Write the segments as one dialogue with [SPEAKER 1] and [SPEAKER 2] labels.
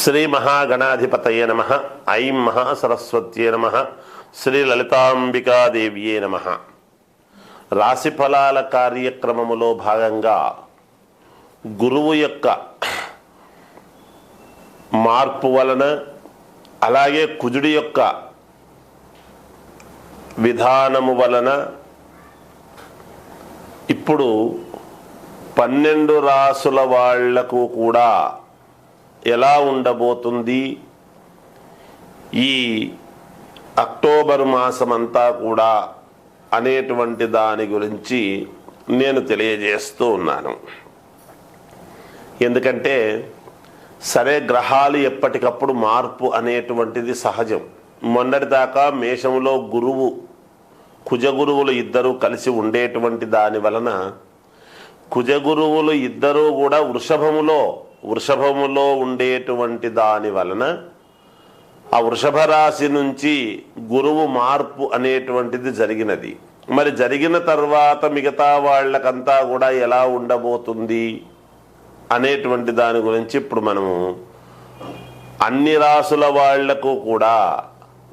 [SPEAKER 1] శ్రీ మహాగణాధిపతయే నమః. ఐం మహాసరస్వత్యే నమః. శ్రీ లలితాంబికాదేవ్యే నమః. రాశి ఫలాల కార్యక్రమములో భాగంగా గురువు యొక్క మార్పు వలన, అలాగే కుజుడి యొక్క విధానము వలన ఇప్పుడు 12 రాసుల వాళ్లకు కూడా ఎలా ఉండబోతుంది, ఈ అక్టోబర్ మాసమంతా కూడా అనేటువంటి దాని గురించి నేను తెలియజేస్తూ ఉన్నాను. ఎందుకంటే సరే, గ్రహాలు ఎప్పటికప్పుడు మార్పు అనేటువంటిది సహజం. మొన్నటిదాకా మేషంలో గురువు కుజగురువులు ఇద్దరూ కలిసి ఉండేటువంటి దాని వలన కుజగురువులు ఇద్దరూ కూడా వృషభములో ఉండేటువంటి దాని వలన ఆ వృషభ రాశి నుంచి గురువు మార్పు అనేటువంటిది జరిగినది. మరి జరిగిన తర్వాత మిగతా వాళ్ళకంతా కూడా ఎలా ఉండబోతుంది అనేటువంటి దాని గురించి ఇప్పుడు మనము అన్ని రాసుల వాళ్లకు కూడా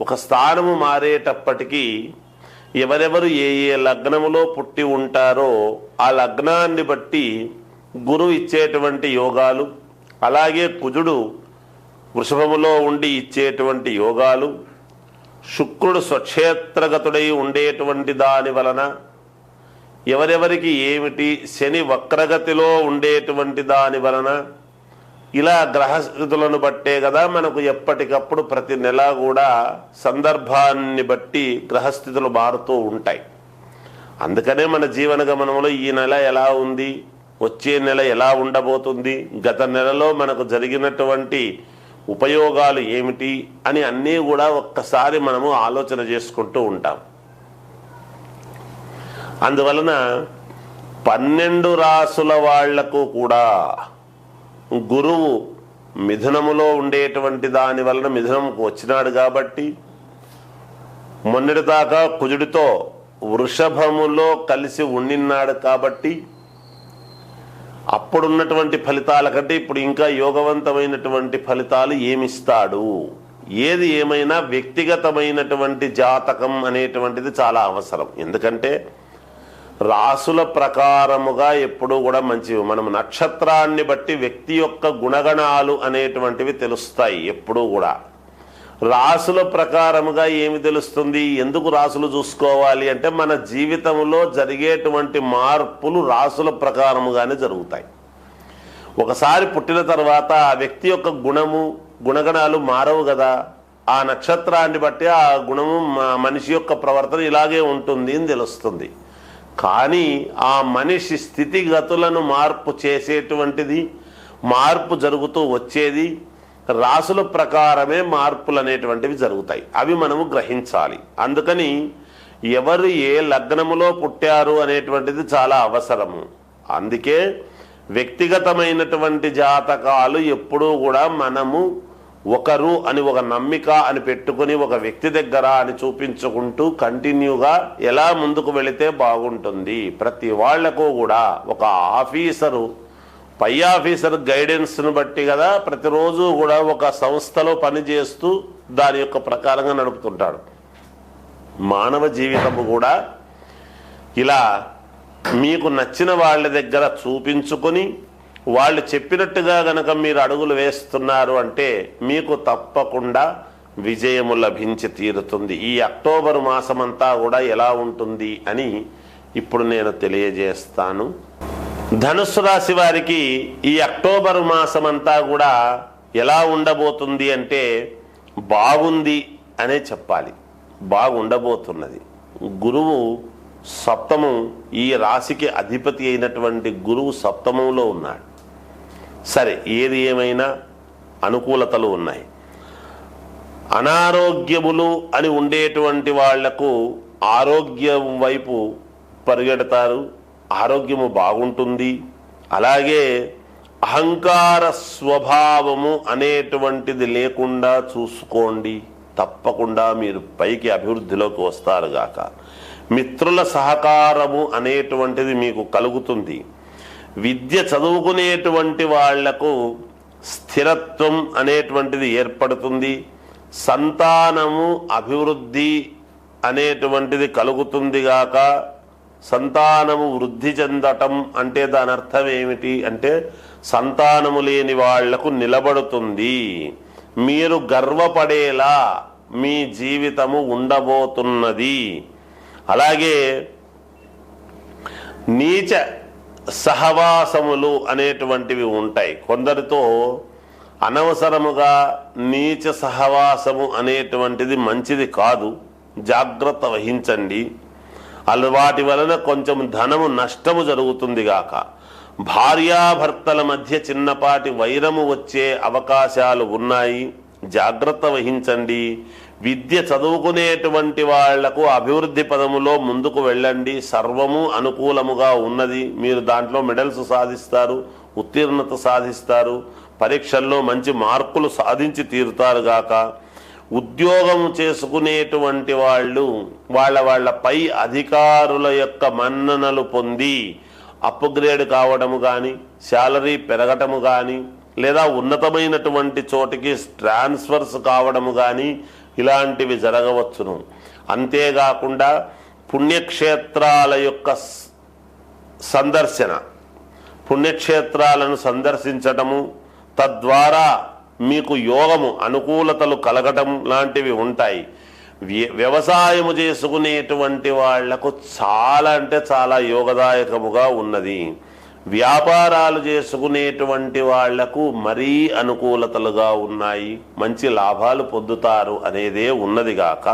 [SPEAKER 1] ఒక స్థానము మారేటప్పటికీ ఎవరెవరు ఏ లగ్నములో పుట్టి ఉంటారో ఆ లగ్నాన్ని బట్టి గురువు ఇచ్చేటువంటి యోగాలు, అలాగే కుజుడు వృషభములో ఉండి ఇచ్చేటువంటి యోగాలు, శుక్రుడు స్వక్షేత్రగతుడై ఉండేటువంటి దాని వలన ఎవరెవరికి ఏమిటి, శని వక్రగతిలో ఉండేటువంటి దాని వలన, ఇలా గ్రహస్థితులను బట్టే కదా మనకు ఎప్పటికప్పుడు ప్రతి నెల కూడా సందర్భాన్ని బట్టి గ్రహస్థితులు మారుతూ ఉంటాయి. అందుకనే మన జీవన గమనంలో ఈ నెల ఎలా ఉంది, వచ్చే నెల ఎలా ఉండబోతుంది, గత నెలలో మనకు జరిగినటువంటి ఉపయోగాలు ఏమిటి అని అన్నీ కూడా ఒక్కసారి మనము ఆలోచన చేసుకుంటూ ఉంటాం. అందువలన 12 రాసుల వాళ్లకు కూడా గురువు మిథునములో ఉండేటువంటి దాని వలన మిథునంకు వచ్చినాడు కాబట్టి, మొన్నటిదాకా కుజుడితో వృషభములో కలిసి ఉండినాడు కాబట్టి అప్పుడున్నటువంటి ఫలితాల కంటే ఇప్పుడు ఇంకా యోగవంతమైనటువంటి ఫలితాలు ఏమిస్తాడు. ఏది ఏమైనా వ్యక్తిగతమైనటువంటి జాతకం అనేటువంటిది చాలా అవసరం. ఎందుకంటే రాసుల ప్రకారముగా ఎప్పుడూ కూడా మంచివి. మనం నక్షత్రాన్ని బట్టి వ్యక్తి యొక్క గుణగణాలు అనేటువంటివి తెలుస్తాయి. ఎప్పుడూ కూడా రాసుల ప్రకారముగా ఏమి తెలుస్తుంది, ఎందుకు రాసులు చూసుకోవాలి అంటే మన జీవితంలో జరిగేటువంటి మార్పులు రాసుల ప్రకారముగానే జరుగుతాయి. ఒకసారి పుట్టిన తర్వాత ఆ వ్యక్తి యొక్క గుణగణాలు మారవు కదా. ఆ నక్షత్రాన్ని బట్టి ఆ గుణము మనిషి యొక్క ప్రవర్తన ఇలాగే ఉంటుంది అని తెలుస్తుంది. కానీ ఆ మనిషి స్థితిగతులను మార్పు చేసేటువంటిది, మార్పు జరుగుతూ వచ్చేది రాసుల ప్రకారమే మార్పులు అనేటువంటివి జరుగుతాయి. అవి మనము గ్రహించాలి. అందుకని ఎవరు ఏ లగ్నములో పుట్టారు అనేటువంటిది చాలా అవసరము. అందుకే వ్యక్తిగతమైనటువంటి జాతకాలు ఎప్పుడూ కూడా మనము ఒకరు అని ఒక నమ్మిక అని పెట్టుకుని ఒక వ్యక్తి దగ్గర అని చూపించుకుంటూ కంటిన్యూగా ఎలా ముందుకు వెళితే బాగుంటుంది. ప్రతి వాళ్లకు కూడా ఒక ఆఫీసరు, పై ఆఫీసర్ గైడెన్స్ను బట్టి కదా ప్రతిరోజు కూడా ఒక సంస్థలో పనిచేస్తూ దాని యొక్క ప్రకారంగా నడుపుతుంటాడు. మానవ జీవితము కూడా ఇలా మీకు నచ్చిన వాళ్ళ దగ్గర చూపించుకొని వాళ్ళు చెప్పినట్టుగా గనక మీరు అడుగులు వేస్తున్నారు అంటే మీకు తప్పకుండా విజయము లభించి తీరుతుంది. ఈ అక్టోబర్ మాసమంతా కూడా ఎలా ఉంటుంది అని ఇప్పుడు నేను తెలియజేస్తాను. ధనుస్సు రాశి వారికి ఈ అక్టోబర్ మాసమంతా కూడా ఎలా ఉండబోతుంది అంటే బాగుంది అనే చెప్పాలి. బాగుండబోతున్నది. గురువు సప్తమం, ఈ రాశికి అధిపతి అయినటువంటి గురువు సప్తమంలో ఉన్నాడు. సరే, ఏది ఏమైనా అనుకూలతలు ఉన్నాయి. అనారోగ్యములు అని ఉండేటువంటి వాళ్లకు ఆరోగ్యం వైపు పరిగెడతారు. ఆరోగ్యము బాగుంటుంది. అలాగే అహంకార స్వభావము అనేటువంటిది లేకుండా చూసుకోండి. తప్పకుండా మీరు పైకి అభివృద్ధిలోకి వస్తారుగాక. మిత్రుల సహకారము అనేటువంటిది మీకు కలుగుతుంది. విద్య చదువుకునేటువంటి వాళ్లకు స్థిరత్వం అనేటువంటిది ఏర్పడుతుంది, సంతానము అభివృద్ధి అనేటువంటిది కలుగుతుంది గాక. సంతానము వృద్ధి చెందటం అంటే దాని అర్థం ఏమిటి అంటే సంతానము లేని వాళ్లకు నిలబడుతుంది. మీరు గర్వపడేలా మీ జీవితము ఉండబోతున్నది. అలాగే నీచ సహవాసములు అనేటువంటివి ఉంటాయి. కొందరితో అనవసరముగా నీచ సహవాసము అనేటువంటిది మంచిది కాదు, జాగ్రత్త వహించండి. వాటి వలన కొంచెం ధనము నష్టము జరుగుతుంది గాక. భార్యాభర్తల మధ్య చిన్నపాటి వైరము వచ్చే అవకాశాలు ఉన్నాయి, జాగ్రత్త వహించండి. విద్య చదువుకునేటువంటి వాళ్లకు అభివృద్ధి పదములో ముందుకు వెళ్ళండి, సర్వము అనుకూలముగా ఉన్నది. మీరు దాంట్లో మెడల్స్ సాధిస్తారు, ఉత్తీర్ణత సాధిస్తారు, పరీక్షల్లో మంచి మార్కులు సాధించి తీరుతారు గాక. ఉద్యోగం చేసుకునేటువంటి వాళ్ళు వాళ్ళ పై అధికారుల యొక్క మన్ననలు పొంది అప్గ్రేడ్ కావడము కానీ, శాలరీ పెరగటము కానీ, లేదా ఉన్నతమైనటువంటి చోటికి ట్రాన్స్ఫర్స్ కావడము కానీ ఇలాంటివి జరగవచ్చును. అంతేకాకుండా పుణ్యక్షేత్రాల యొక్క సందర్శన, పుణ్యక్షేత్రాలను సందర్శించటము, తద్వారా మీకు యోగము అనుకూలతలు కలగటం లాంటివి ఉంటాయి. వ్యవసాయము చేసుకునేటువంటి వాళ్లకు చాలా అంటే చాలా యోగదాయకముగా ఉన్నది. వ్యాపారాలు చేసుకునేటువంటి వాళ్లకు మరీ అనుకూలతలుగా ఉన్నాయి, మంచి లాభాలు పొందుతారు అనేదే ఉన్నది గాక.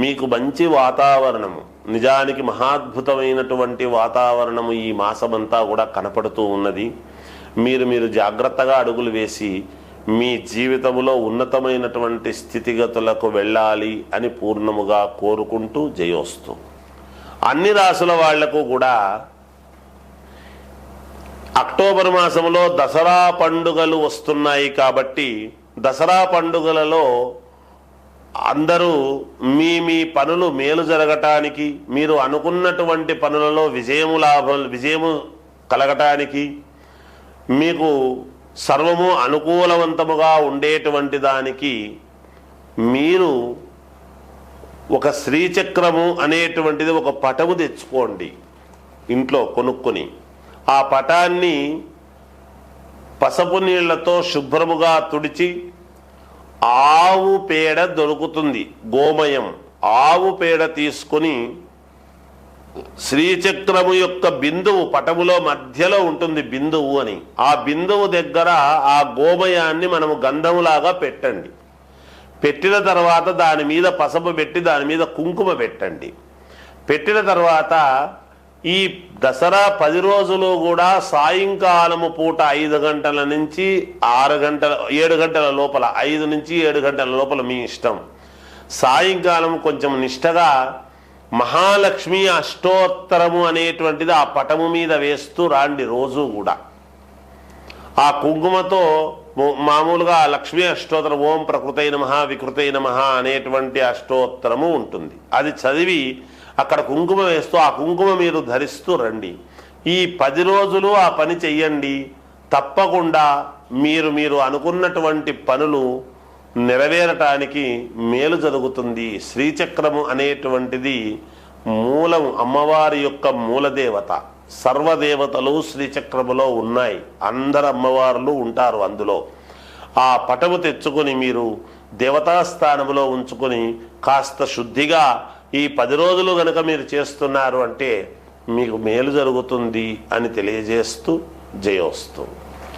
[SPEAKER 1] మీకు మంచి వాతావరణము, నిజానికి మహాద్భుతమైనటువంటి వాతావరణము ఈ మాసమంతా కూడా కనపడుతూ ఉన్నది. మీరు జాగ్రత్తగా అడుగులు వేసి మీ జీవితంలో ఉన్నతమైనటువంటి స్థితిగతులకు వెళ్ళాలి అని పూర్ణముగా కోరుకుంటూ జయోస్తు. అన్ని రాసుల వాళ్లకు కూడా అక్టోబర్ మాసంలో దసరా పండుగలు వస్తున్నాయి కాబట్టి దసరా పండుగలలో అందరూ మీ పనులు మేలు జరగటానికి, మీరు అనుకున్నటువంటి పనులలో విజయము కలగటానికి, మీకు సర్వము అనుకూలవంతముగా ఉండేటువంటి దానికి మీరు ఒక శ్రీచక్రము అనేటువంటిది ఒక పటము తెచ్చుకోండి ఇంట్లో కొనుక్కొని. ఆ పటాన్ని పసుపు నీళ్లతో శుభ్రముగా తుడిచి, ఆవు పేడ దొరుకుతుంది, గోమయం, ఆవు పేడ తీసుకొని శ్రీచక్రము యొక్క బిందువు పటములో మధ్యలో ఉంటుంది బిందువు అని, ఆ బిందువు దగ్గర ఆ గోమయాన్ని మనము గంధములాగా పెట్టండి. పెట్టిన తర్వాత దాని మీద పసుపు పెట్టి దాని మీద కుంకుమ పెట్టండి. పెట్టిన తర్వాత ఈ దసరా 10 రోజులు కూడా సాయంకాలము పూట 5 గంటల నుంచి 7 గంటల లోపల, 5 నుంచి 7 గంటల లోపల మీ ఇష్టం, సాయంకాలం కొంచెం నిష్టగా మహాలక్ష్మి అష్టోత్తరము అనేటువంటిది ఆ పటము మీద వేస్తూ రాండి. రోజు కూడా ఆ కుంకుమతో మామూలుగా లక్ష్మీ అష్టోత్తరం, ఓం ప్రకృతై నమః వికృతై నమః అనేటువంటి అష్టోత్తరము ఉంటుంది. అది చదివి అక్కడ కుంకుమ వేస్తూ ఆ కుంకుమ మీరు ధరిస్తూ రండి. ఈ 10 రోజులు ఆ పని చెయ్యండి. తప్పకుండా మీరు అనుకున్నటువంటి పనులు నెరవేరటానికి మేలు జరుగుతుంది. శ్రీచక్రము అనేటువంటిది మూలము, అమ్మవారి యొక్క మూలదేవత. సర్వదేవతలు శ్రీచక్రములో ఉన్నాయి, అందరు అమ్మవార్లు ఉంటారు అందులో. ఆ పటము తెచ్చుకొని మీరు దేవతాస్థానములో ఉంచుకొని కాస్త శుద్ధిగా ఈ 10 రోజులు గనుక మీరు చేస్తున్నారు అంటే మీకు మేలు జరుగుతుంది అని తెలియజేస్తూ జయోస్తు.